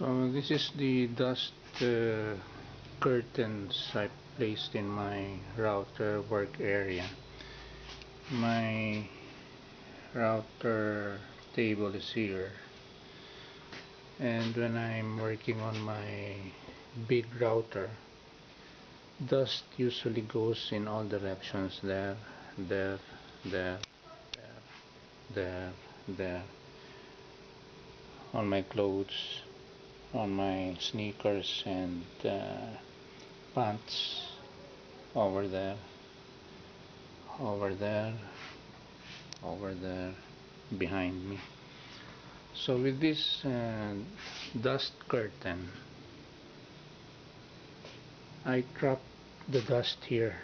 So this is the dust curtains I placed in my router work area. My router table is here, and when I'm working on my big router, dust usually goes in all directions, there, there, there, there, there, on my clothes, on my sneakers and pants, over there, over there, over there, behind me. So with this dust curtain, I trap the dust here,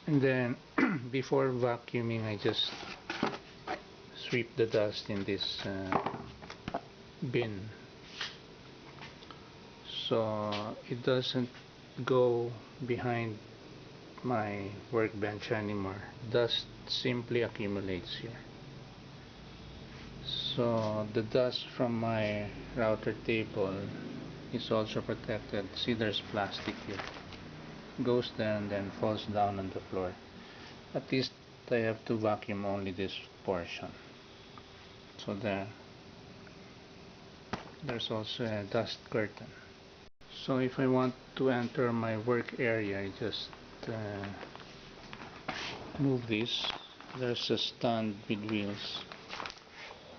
and then before vacuuming I just sweep the dust in this bin, so it doesn't go behind my workbench anymore. Dust simply accumulates here. So the dust from my router table is also protected. See, there's plastic here. Goes there and then falls down on the floor. At least I have to vacuum only this portion. So there's also a dust curtain. So if I want to enter my work area, I just move this. There's a stand with wheels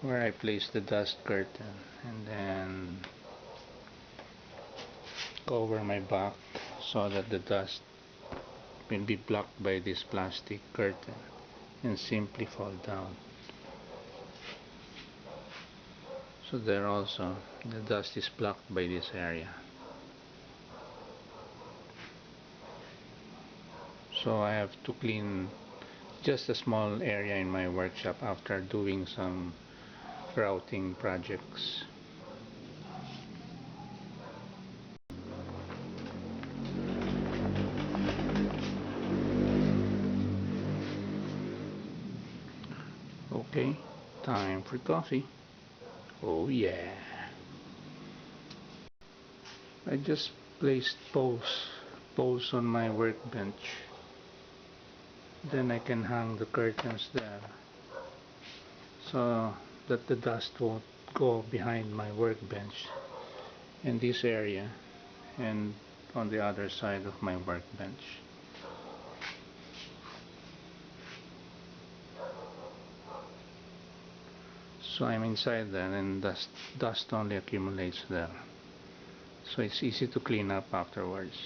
where I place the dust curtain, and then cover my back so that the dust will be blocked by this plastic curtain and simply fall down. So there also, the dust is blocked by this area. So I have to clean just a small area in my workshop after doing some routing projects. Okay, time for coffee. Oh yeah. I just placed poles on my workbench. Then I can hang the curtains there so that the dust won't go behind my workbench in this area and on the other side of my workbench. So I'm inside there, and dust only accumulates there. So it's easy to clean up afterwards.